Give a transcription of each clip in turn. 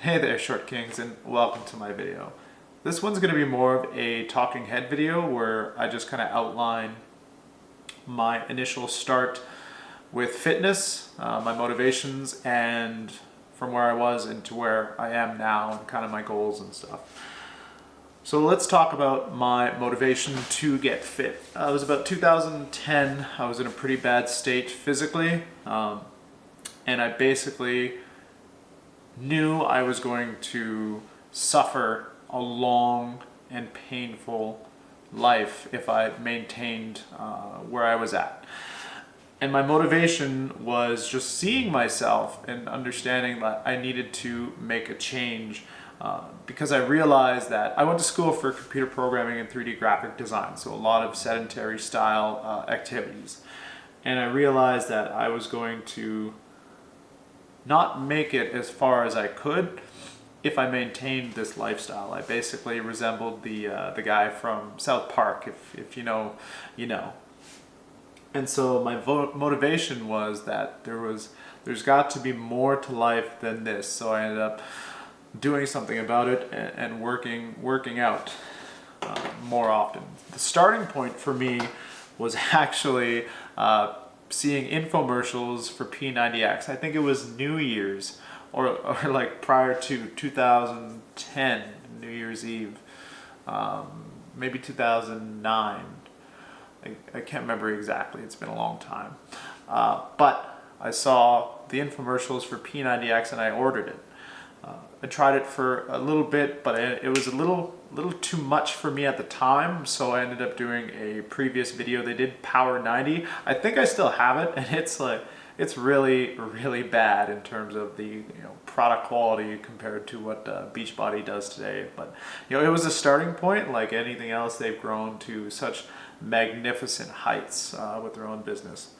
Hey there, Short Kings, and welcome to my video. This one's going to be more of a talking head video where I just kind of outline my initial start with fitness, my motivations, and from where I was into where I am now, and kind of my goals and stuff. So let's talk about my motivation to get fit. It was about 2010. I was in a pretty bad state physically, and I basically knew I was going to suffer a long and painful life if I maintained where I was at. And my motivation was just seeing myself and understanding that I needed to make a change because I realized that I went to school for computer programming and 3D graphic design, so a lot of sedentary style activities. And I realized that I was going to not make it as far as I could if I maintained this lifestyle. I basically resembled the guy from South Park. If you know, you know. And so my motivation was that there's got to be more to life than this. So I ended up doing something about it and working out more often. The starting point for me was actually seeing infomercials for P90X. I think it was New Year's or like prior to 2010, New Year's Eve, maybe 2009. I can't remember exactly, it's been a long time. But I saw the infomercials for P90X and I ordered it. I tried it for a little bit, but it was a little too much for me at the time, so I ended up doing a previous video. They did Power 90. I think I still have it, and it's really bad in terms of the product quality compared to what Beachbody does today. But it was a starting point. Like anything else, they've grown to such magnificent heights with their own business.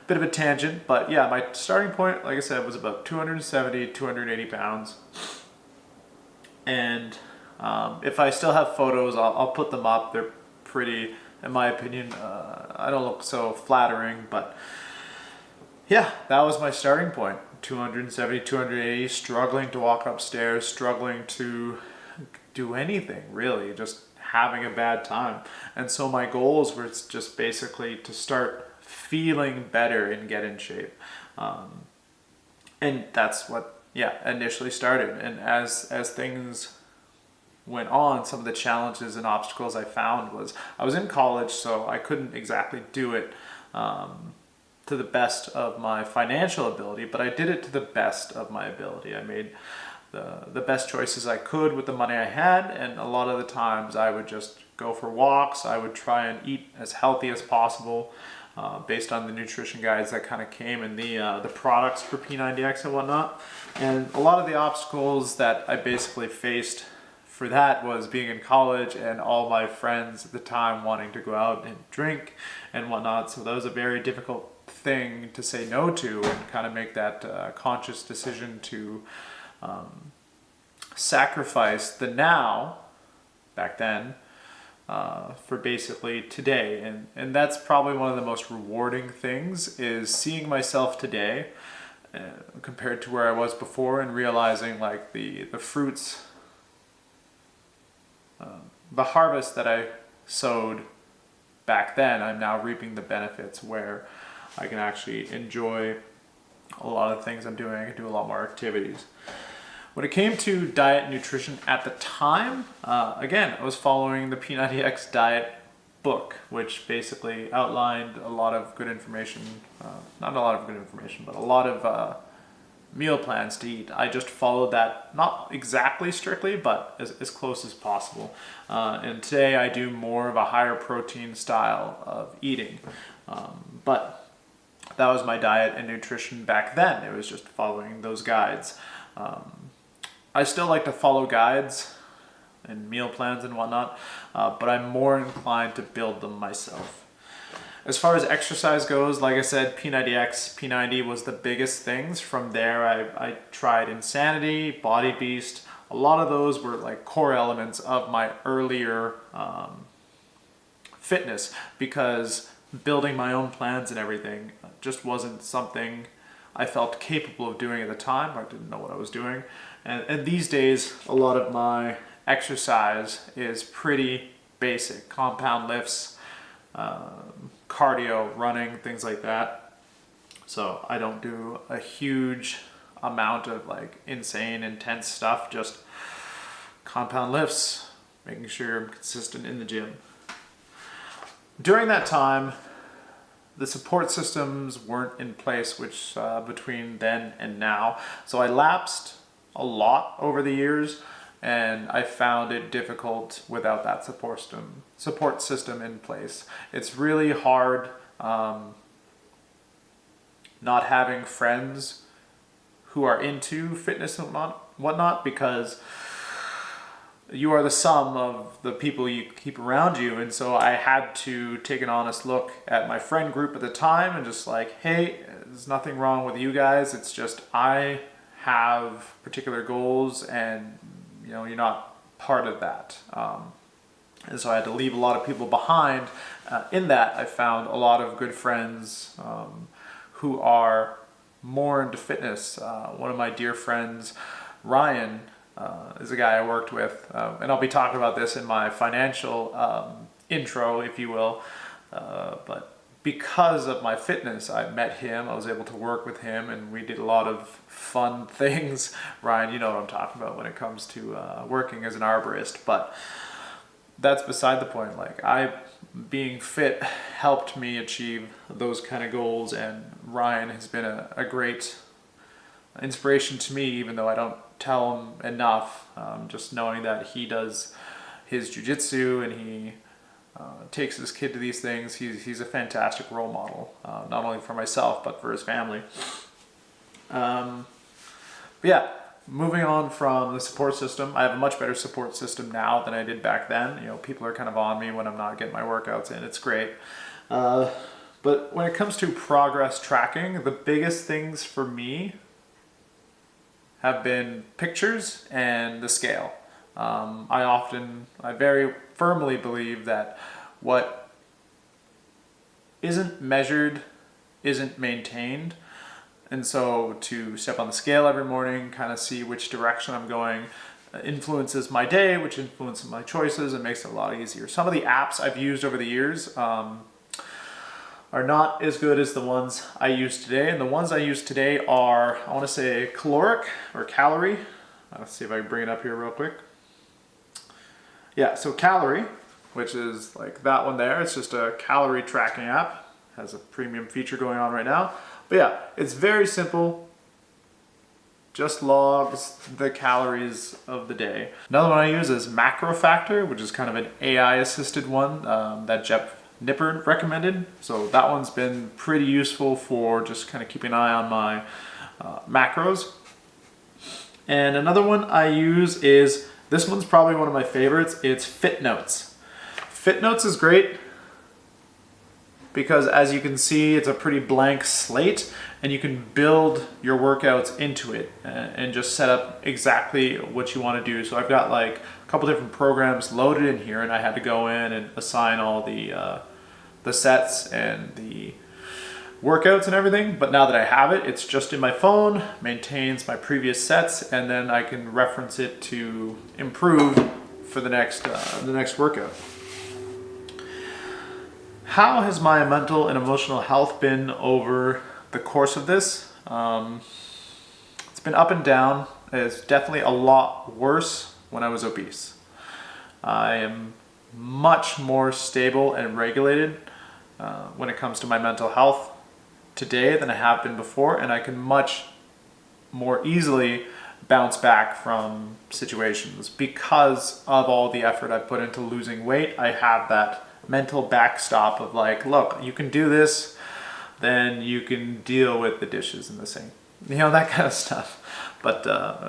Bit of a tangent, but yeah, my starting point, like I said, was about 270, 280 pounds. And if I still have photos, I'll put them up. They're pretty, in my opinion. I don't look so flattering, but yeah, that was my starting point. 270, 280, struggling to walk upstairs, struggling to do anything, really, just having a bad time. And so my goals were just basically to start feeling better and get in shape. And that's what initially started. And as things went on, some of the challenges and obstacles I found was I was in college, so I couldn't exactly do it to the best of my financial ability, but I did it to the best of my ability. I made the best choices I could with the money I had, and a lot of the times I would just go for walks. I would try and eat as healthy as possible based on the nutrition guides that kind of came in the products for P90X and whatnot. And a lot of the obstacles that I basically faced for that was being in college and all my friends at the time wanting to go out and drink and whatnot. So that was a very difficult thing to say no to and kind of make that conscious decision to sacrifice the now back then for basically today. And that's probably one of the most rewarding things, is seeing myself today compared to where I was before and realizing like the fruits, the harvest that I sowed back then, I'm now reaping the benefits where I can actually enjoy a lot of things I'm doing. I can do a lot more activities. When it came to diet and nutrition at the time, again, I was following the P90X diet book, which basically outlined a lot of good information, not a lot of good information, but a lot of meal plans to eat. I just followed that, not exactly strictly, but as close as possible. And today I do more of a higher protein style of eating. But that was my diet and nutrition back then. It was just following those guides. I still like to follow guides and meal plans and whatnot, but I'm more inclined to build them myself. As far as exercise goes, like I said, P90X, P90 was the biggest things. From there, I tried Insanity, Body Beast. A lot of those were like core elements of my earlier fitness, because building my own plans and everything just wasn't something I felt capable of doing at the time. I didn't know what I was doing. And these days, a lot of my exercise is pretty basic. Compound lifts, cardio, running, things like that. So I don't do a huge amount of like insane, intense stuff, just compound lifts, making sure I'm consistent in the gym. During that time, the support systems weren't in place, which between then and now. So I lapsed a lot over the years, and I found it difficult without that support system in place. It's really hard not having friends who are into fitness and whatnot, because you are the sum of the people you keep around you. And so I had to take an honest look at my friend group at the time and just like, hey, there's nothing wrong with you guys. It's just I have particular goals, and you're not part of that. And so I had to leave a lot of people behind. In that, I found a lot of good friends who are more into fitness. One of my dear friends, Ryan, is a guy I worked with, and I'll be talking about this in my financial intro, if you will. But because of my fitness, I met him, I was able to work with him, and we did a lot of fun things. Ryan, you know what I'm talking about when it comes to working as an arborist, but that's beside the point. Like, being fit helped me achieve those kind of goals, and Ryan has been a great inspiration to me, even though I don't tell him enough. Just knowing that he does his jiu-jitsu and he takes his kid to these things, he's a fantastic role model, not only for myself but for his family. But yeah, moving on from the support system, I have a much better support system now than I did back then. People are kind of on me when I'm not getting my workouts in. It's great. But when it comes to progress tracking, the biggest things for me have been pictures and the scale. I very firmly believe that what isn't measured isn't maintained. And so to step on the scale every morning, kind of see which direction I'm going, influences my day, which influences my choices, and makes it a lot easier. Some of the apps I've used over the years are not as good as the ones I use today. And the ones I use today are, I want to say, caloric or calorie. Let's see if I can bring it up here real quick. Yeah, so Calorie, which is like that one there. It's just a calorie tracking app. Has a premium feature going on right now. But yeah, it's very simple. Just logs the calories of the day. Another one I use is Macro Factor, which is kind of an AI assisted one that Jeff Nippard recommended. So that one's been pretty useful for just kind of keeping an eye on my macros. And another one I use is, this one's probably one of my favorites, it's FitNotes. FitNotes is great because, as you can see, it's a pretty blank slate, and you can build your workouts into it and just set up exactly what you want to do. So I've got like a couple different programs loaded in here, and I had to go in and assign all the sets and the workouts and everything. But now that I have it, it's just in my phone, maintains my previous sets, and then I can reference it to improve for the next workout. How has my mental and emotional health been over the course of this? It's been up and down. It's definitely a lot worse when I was obese. I am much more stable and regulated when it comes to my mental health today than I have been before, and I can much more easily bounce back from situations because of all the effort I put into losing weight. I have that mental backstop of like, look, you can do this, then you can deal with the dishes in the sink, that kind of stuff. But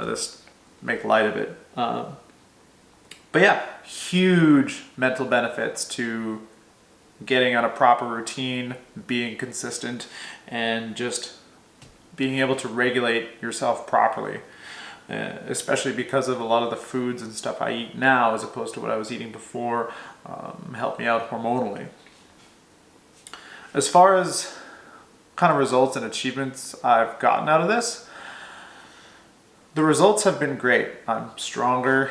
just make light of it. But yeah, huge mental benefits to getting on a proper routine, being consistent, and just being able to regulate yourself properly, especially because of a lot of the foods and stuff I eat now as opposed to what I was eating before, help me out hormonally. As far as kind of results and achievements I've gotten out of this, The results have been great. I'm stronger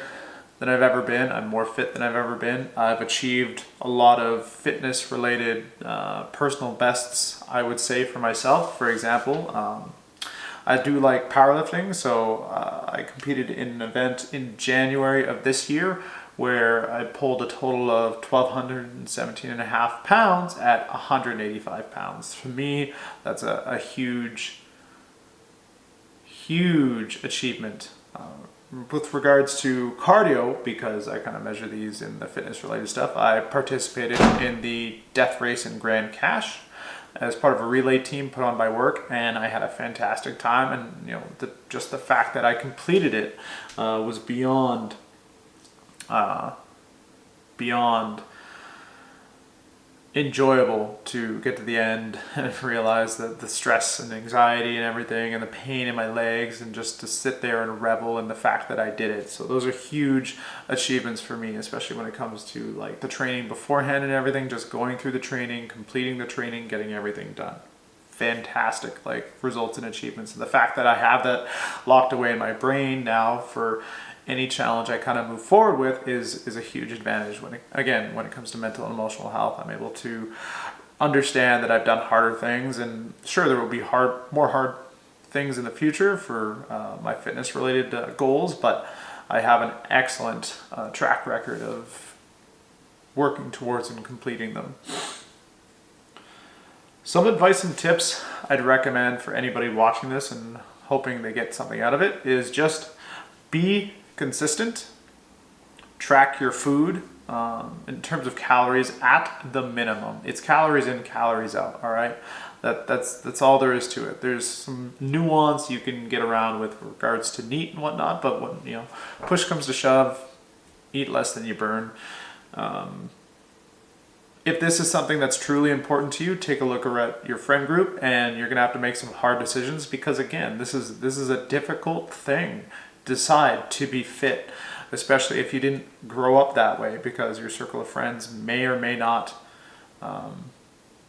than I've ever been. I'm more fit than I've ever been. I've achieved a lot of fitness related personal bests, I would say, for myself. For example, I do like powerlifting, so I competed in an event in January of this year where I pulled a total of 1,217 and a half pounds at 185 pounds. For me, that's a huge achievement. With regards to cardio, because I kind of measure these in the fitness related stuff, I participated in the death race in Grand Cache as part of a relay team put on by work, and I had a fantastic time. And just the fact that I completed it was beyond enjoyable to get to the end and realize that the stress and anxiety and everything and the pain in my legs, and just to sit there and revel in the fact that I did it. So those are huge achievements for me, especially when it comes to like the training beforehand and everything, just going through the training, completing the training, getting everything done. Fantastic like results and achievements. And the fact that I have that locked away in my brain now for any challenge I kind of move forward with is a huge advantage. When it comes to mental and emotional health, I'm able to understand that I've done harder things, and sure, there will be more hard things in the future for my fitness related goals, but I have an excellent track record of working towards and completing them. Some advice and tips I'd recommend for anybody watching this and hoping they get something out of it is just be consistent. Track your food in terms of calories at the minimum. It's calories in, calories out. All right, that's all there is to it. There's some nuance you can get around with regards to NEAT and whatnot, but when push comes to shove, eat less than you burn. If this is something that's truly important to you, take a look at your friend group, and you're gonna have to make some hard decisions, because again, this is a difficult thing. Decide to be fit, especially if you didn't grow up that way, because your circle of friends may or may not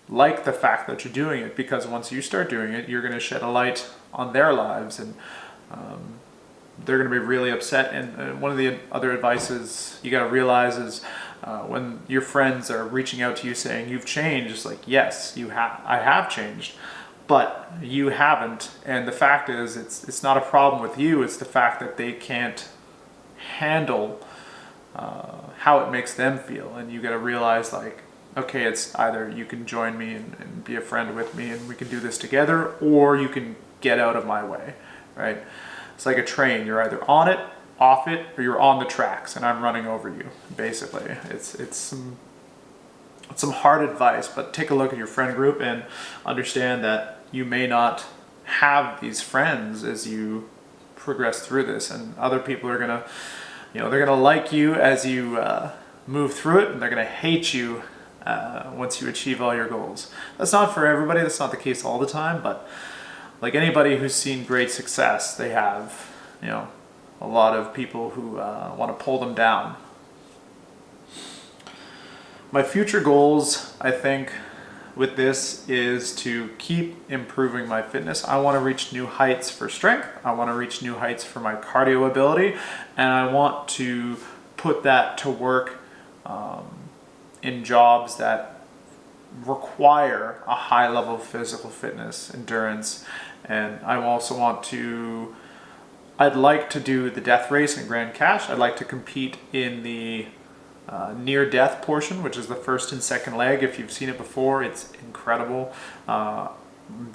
like the fact that you're doing it, because once you start doing it, you're going to shed a light on their lives, and they're going to be really upset. And one of the other advices you got to realize is when your friends are reaching out to you saying you've changed, it's like, yes, I have changed, but you haven't. And the fact is, it's not a problem with you. It's the fact that they can't handle how it makes them feel. And you got to realize, like, okay, it's either you can join me and be a friend with me and we can do this together, or you can get out of my way, right? It's like a train. You're either on it, off it, or you're on the tracks and I'm running over you, basically. It's some hard advice, but take a look at your friend group and understand that you may not have these friends as you progress through this, and other people are gonna, they're gonna like you as you move through it, and they're gonna hate you once you achieve all your goals. That's not for everybody. That's not the case all the time, but like anybody who's seen great success, they have, a lot of people who want to pull them down. My future goals, I think, with this is to keep improving my fitness. I want to reach new heights for strength. I want to reach new heights for my cardio ability, and I want to put that to work in jobs that require a high level of physical fitness, endurance, and I also want to, I'd like to do the death race in Grand Cache. I'd like to compete in the near-death portion, which is the first and second leg. If you've seen it before, it's incredible.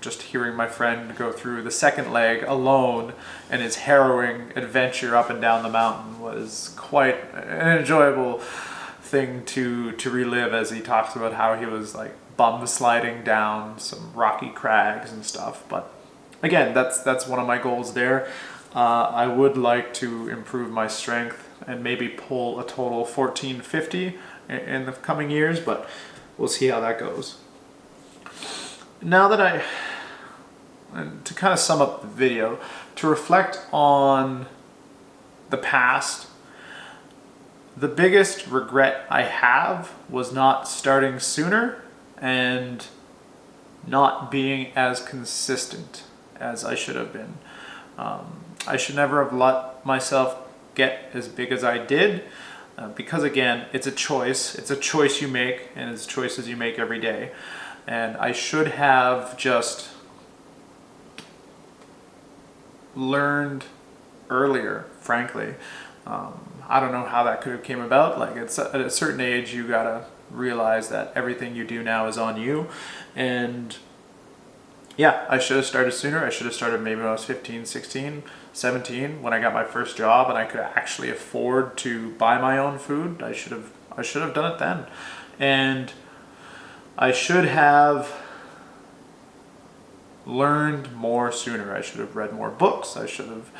Just hearing my friend go through the second leg alone and his harrowing adventure up and down the mountain was quite an enjoyable thing to relive, as he talks about how he was like bum sliding down some rocky crags and stuff. But again, that's one of my goals there. I would like to improve my strength and maybe pull a total 1450 in the coming years, but we'll see how that goes. Now that to kind of sum up the video, to reflect on the past, the biggest regret I have was not starting sooner and not being as consistent as I should have been. I should never have let myself get as big as I did, because again, it's a choice. It's a choice you make, and it's choices you make every day. And I should have just learned earlier, frankly. I don't know how that could have came about. Like, it's at a certain age, you gotta realize that everything you do now is on you. And yeah, I should have started sooner. I should have started maybe when I was 15, 16, 17, when I got my first job and I could actually afford to buy my own food. I should have done it then. And I should have learned more sooner. I should have read more books. I should have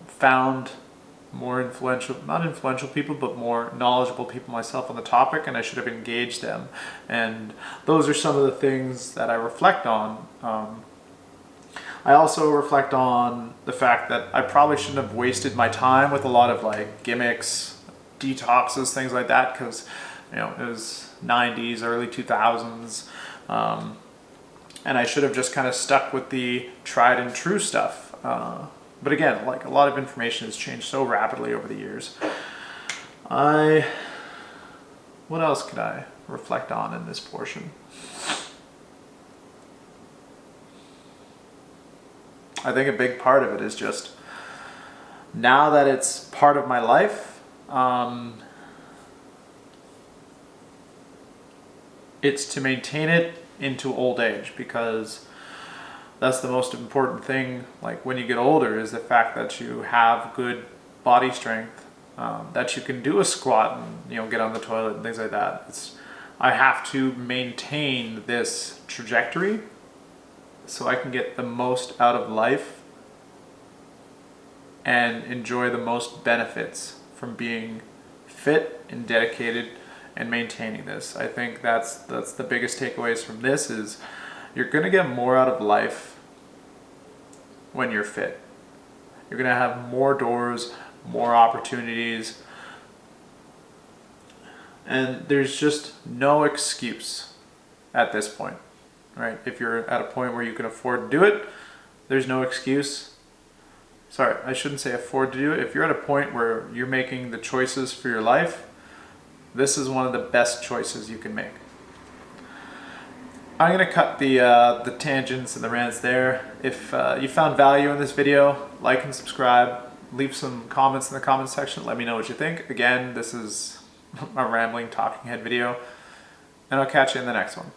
found more not influential people, but more knowledgeable people myself on the topic, and I should have engaged them. And those are some of the things that I reflect on. I also reflect on the fact that I probably shouldn't have wasted my time with a lot of like gimmicks, detoxes, things like that, because it was 90s, early 2000s, and I should have just kind of stuck with the tried and true stuff. But again, like, a lot of information has changed so rapidly over the years. What else could I reflect on in this portion? I think a big part of it is just, now that it's part of my life, it's to maintain it into old age, because that's the most important thing. Like, when you get older, is the fact that you have good body strength, that you can do a squat and get on the toilet and things like that. I have to maintain this trajectory so I can get the most out of life and enjoy the most benefits from being fit and dedicated and maintaining this. I think that's the biggest takeaways from this is, you're going to get more out of life when you're fit. You're going to have more doors, more opportunities, and there's just no excuse at this point, right? If you're at a point where you can afford to do it, there's no excuse. Sorry, I shouldn't say afford to do it. If you're at a point where you're making the choices for your life, this is one of the best choices you can make. I'm going to cut the tangents and the rants there. If you found value in this video, like and subscribe. Leave some comments in the comment section. Let me know what you think. Again, this is a rambling talking head video, and I'll catch you in the next one.